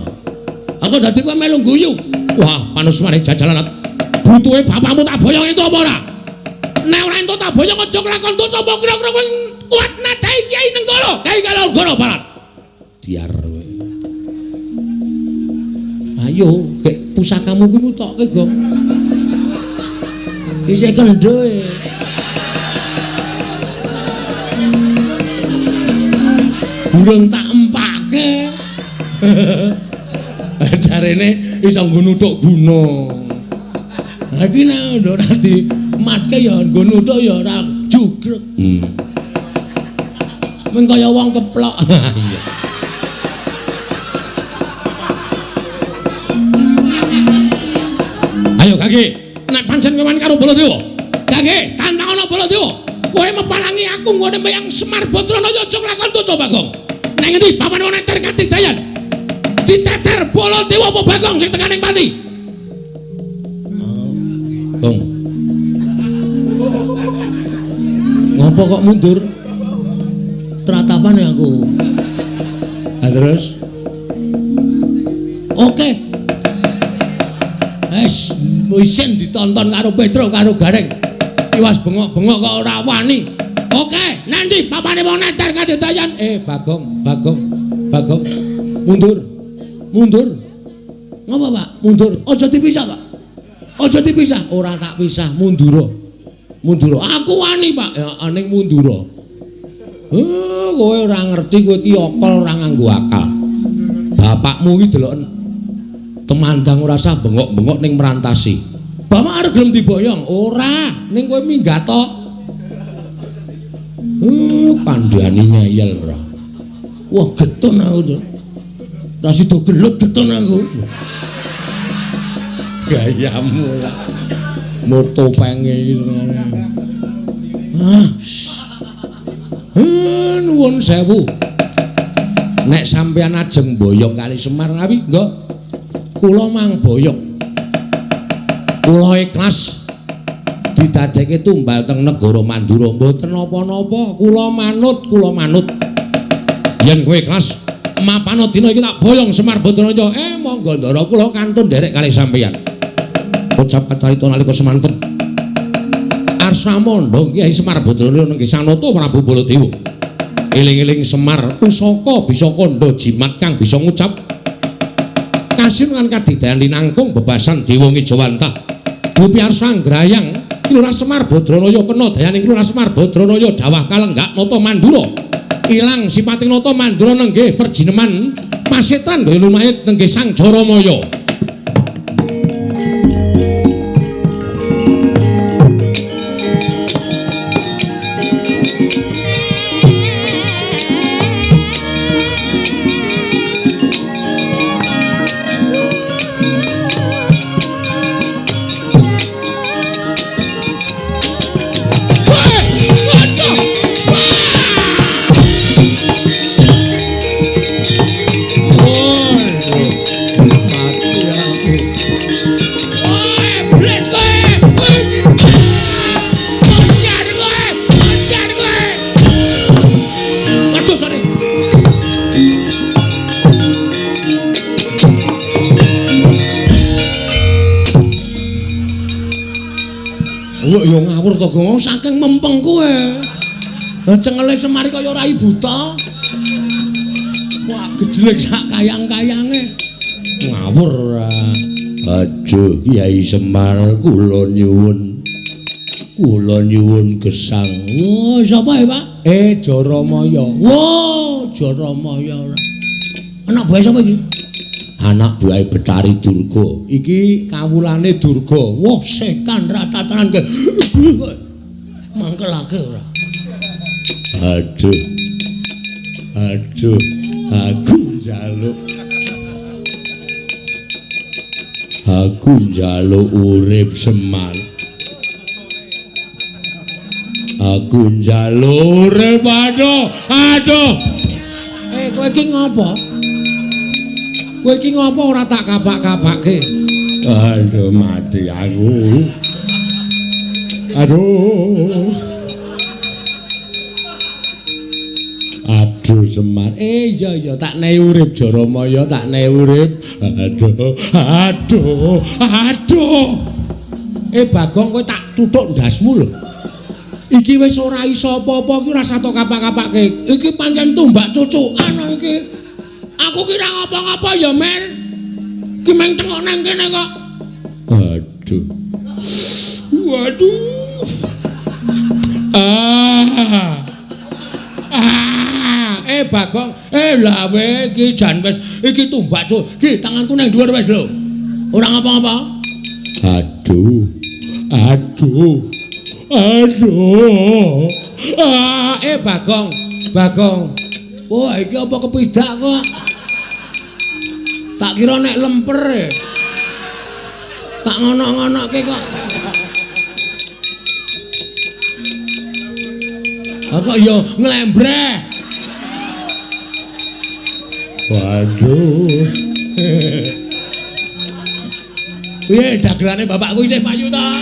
Aku dadi kowe melu guyu. Wah, panusmane jajalan. Butuhe bapakmu tak boyong itu apa ora? Nek ora entuk tak boyong aja kelakon tuh sapa kira-kira kowe kuat nadai Kiai Nenggala, Kiai Kalogoro Barat. Diar kowe. Ayo, kek pusakamu kuwi mutokke, Gong. Isih kendho e. Burung tak empake. Jarene iso nggo nuthuk gunung. Ha iki nek ora dimatke ya nggo nuthuk ya ora jugrek. ping kaya wong keplok. Iya. Ayo Kaki, nek pancen kewan karo Baladewa. Kaki, tantang ana Baladewa. Kowe meparangi aku ngene mbayang Semar Badranaya aja nglakon dosa Bagong. Nang endi papan ana neter Katidayan? Diteter Baladewa apa Bagong sing tekaning pati? Gong. Ngapa kok mundur? Teratapane aku. Ah terus? Oke. Isin ditonton karo Petro karo Gareng. Iwas bengok-bengok kok ora wani. Oke, nanti papane wong neter Katidayan. Bagong. Mundur. Ngapa, Pak? Mundur. Aja dipisah, Pak. Aja dipisah. Ora tak pisah, mundura. Aku wani, Pak. Ya aning mundura. Kowe ora ngerti kowe iki okol ora nganggo akal. Bapakmu iki deloken temandang ora usah bengok-bengok ning merantasi. Bapak arep gelem diboyong? Ora, ning kowe minggat to. Kandhani nyayel ora. Wah, getun aku to. Ra sida gelut getun aku. Gayamu lah. Moto penge iki ngene. Nuwun sewu. Nek sampeyan ajeng boyong kali Semar Ngawi, nggo. Kula mang boyong. Kula ikhlas didadekke tumbal teng negara Mandura mboten napa-napa. Kula manut. Yen kowe ikhlas mapana dina iki tak boyong Semar Badranaya. Monggo ndara kula kantun nderek kali sampeyan. Ucap kacarita nalika semanten. Arsamandha Kyai Semar Badranaya nenggih Sanata Prabu Baladewa. Eling-eling Semar pusaka bisa kandha jimat kang bisa ngucap kasinungan kadidayan linangkung bebasan Dewa Ngejawantah. Dupi arsa nggrayang Lurah Semar Badranaya kena dayaning Lurah Semar Badranaya dawah kalenggak nata Mandura. Ilang sipating nata Mandura nenggih perjineman masetan kaya lumayit nenggih Sang Jaramaya. Ya ngawur to Gong, saking mempeng kowe. Cengele Semar kaya rai buta. Wah, gejlek sak kayang-kayange. Ngawur ora. Aduh, Kyai Semar kula nyuwun. Kula nyuwun gesang. Wah, sapa Pak? Jaramaya. Wah, Jaramaya ora. Anak buah sapa iki? Anak buah Betari Durga. Iki kawulane Durga. Wah, sekan ratatanan ke. Mangkelake ora. Aduh. Aku njaluk urip Semar. Aku njaluk urip aduh. Kowe iki ngopo? Kowe iki ngopo ora tak kapak-kapake? Aduh mati aku. Aduh Semar. Iya tak nehi urip Jaramaya, tak nehi urip. Aduh. Bagong kowe tak tuthuk ndasmu lho. Iki wis ora iso apa-apa iki ora sato kapak-kapake. Iki pancen tumbak cucukan iki. Aku kira ngapa-ngapa ya, Mer. Ki meng tengok nang kene kok. Waduh. Bagong, lah we iki jan wis iki tumbak cuk. Ki tanganku nang dhuwur wis lho. Ora ngapa-ngapa. Aduh. Bagong. Wah, iki apa kepidak kok? Tak kira nek lemper. Tak ngonok-ngonokke kok. Apa ya nglembreh. Waduh. Piye dagelane bapakku isih payu ta?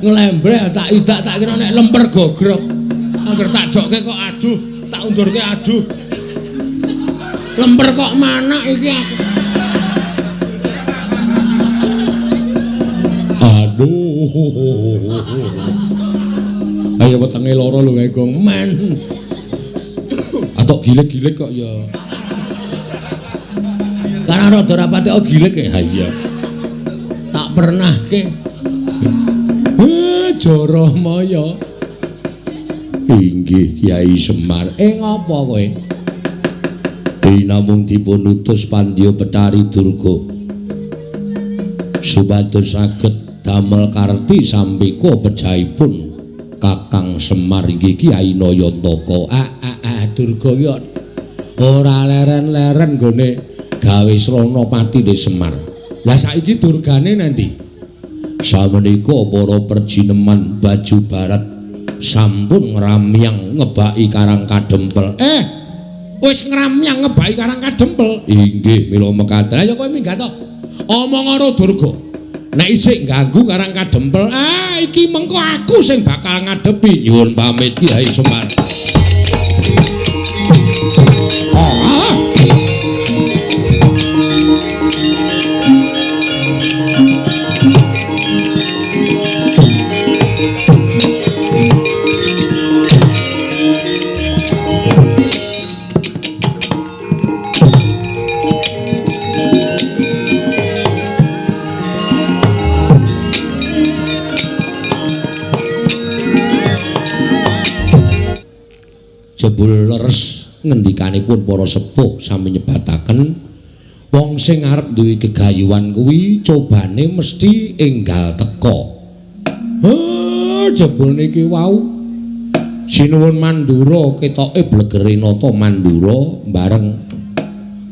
Nglembreh tak idak tak kira nek lemper gogrok. Angger tak jokke kok aduh, tak undurke aduh. Lemper kok manak iki aku. Aduh. Ayo wetenge loro lho Gong men. Atok gilek-gilek kok ya. Karena rada rapate kok gilek ya. Ha iya. Tak pernah ke. Jaramaya. Inggih Kyai Semar. Ngapa kowe? Namung dipun utus Pandya Betari Durga. Supados saged damel karti sampika pejahipun Kakang Semar inggih Kyai Nayantaka. Durga ya ora leren-leren nggone gawe srana patine Semar. Lah saiki durgane nanti. Samenika para perjineman Baju Barat sampun ngramyang ngebaki Karang Kadempel. Wis ngramyang ngebaki Karang Kadempel. Inggih mila mekaten. Ayo kowe minggat to. Omong karo Durga. Nek isih ganggu Karang Kadempel, iki mengko aku sing bakal ngadepi. Nyuwun pamit Kyai Semar. Jebul leres ngendikanipun para sepuh sami nyebataken wong sing arep duwe gegayuhan kuwi cobane mesti enggal teka. Jebul niki wau sinuwun Mandura ketoke blegere nata Mandura bareng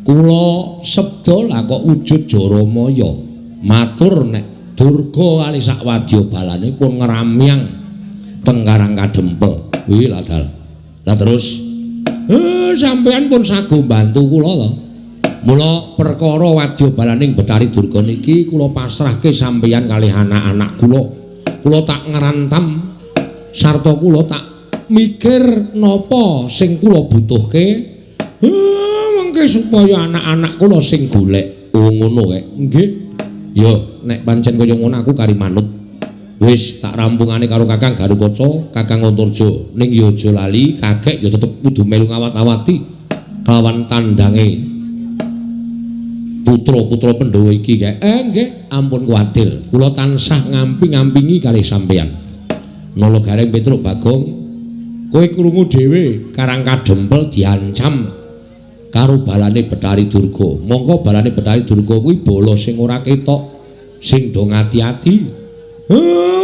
kula sebda lah kok wujud Jaramaya matur nek Durga kali sak wadya balane pun ngramyang teng Karang Kadempel. Kuwi ladal. Lah terus sampean pun sagu bantu kula to. Mula perkara wadya balaning Betari Durga niki kula pasrahke sampeyan kalih anak-anak kula. Kula tak ngrantam sarta kula tak mikir napa sing kula butuhke. Mengke supaya anak-anak kula sing golek. Ngono kae. Nggih. Ya nek pancen kaya ngono aku kari manut. Wis tak rampungane karo Kakang Garukaca, Kakang Antarja. Ning ya aja lali, kakek ya tetep kudu melu ngawat-awati kelawan tandange putra-putra Pandhawa iki kae. Nggih, ampun kuwatir. Kula tansah ngampi-ngampingi kalih sampeyan. Nala Gareng Petruk Bagong, kowe krungu dhewe Karang Kadempel diancam karo balane Betari Durga. Mongko balane Betari Durga kuwi bala sing ora ketok, sing do ngati-ati.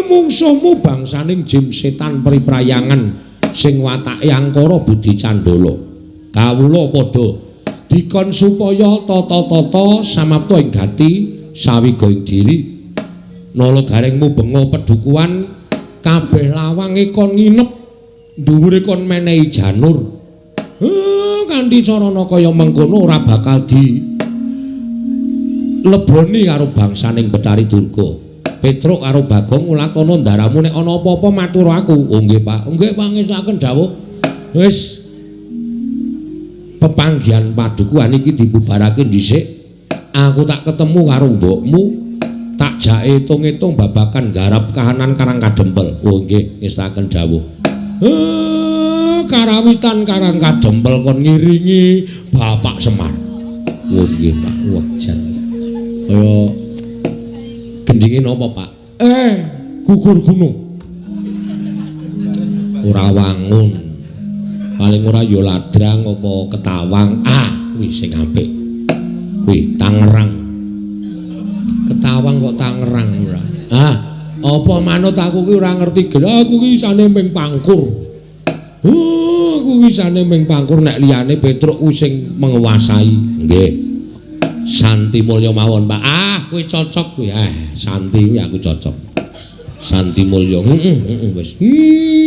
Mungsuhmu bangsaning jim setan priprayangan sing watake angkara budi candala. Kawula padha dikon supaya tata-tata samapta ing gati sawiga ing diri. Nala Garengmu benga pedukuhan kabeh lawange kon nginep dhuwure kon menehi janur. Kanthi carana kaya mengkono ora bakal di leboni karo bangsaning Betari Durga. Petruk karo Bagong ngulatana ndaramu nek ana apa-apa matur aku. Oh nggih Pak. Nggih pangestaken dawuh. Wis pepanggihan padukuhan iki dibubarake dhisik. Aku tak ketemu karo mbokmu. Tak jake itung-itung babakan garap kahanan Karang Kadempel. Oh nggih ngestaken dawuh. Karawitan Karang Kadempel kon ngiringi Bapak Semar. Oh nggih Pak. Wah jan. Kaya gendinge napa Pak? Gugur gunung. Ora wangun. Paling ora ya ladrang apa ketawang. Kuwi sing apik. Kuwi Tangerang. Ketawang kok Tangerang ora. Apa manut aku ki ora ngerti gerak aku ki isane ming pangkur. Aku ki isane ming pangkur nek liyane Petruk kuwi sing menguasai. Nggih. Santi Mulya mawon, Pak. Kuwi cocok kuwi. Santi kuwi aku cocok. Santi Mulya. Wis.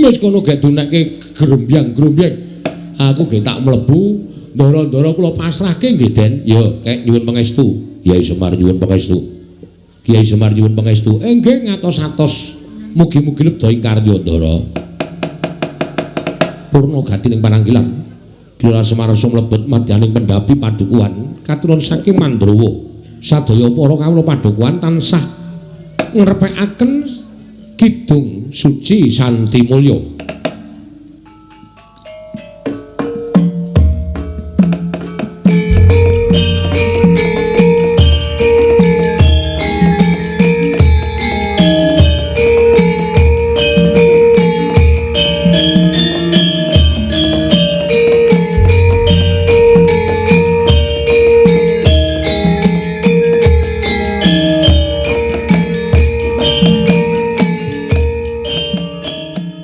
Wis kono gek dunekke grombyang-grombyang. Aku ge tak mlebu, ndara-ndara kula pasrahke nggih, Den. Ya, kek nyuwun pangestu. Kyai Semar nyuwun pangestu. Kyai Semar nyuwun pangestu. Nggih ngatos-atos. Mugi-mugi lebda ing karya ndara. Purna gati ning pananggilan. Kyai Semar sumlebet madyaning pendhapi padukuhan katurunan saking Mandrawa. Sadaya para kawula padukuhan tansah ngrepekaken Kidung Suci Santi Mulya.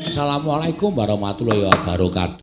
Assalamualaikum warahmatullahi wabarakatuh.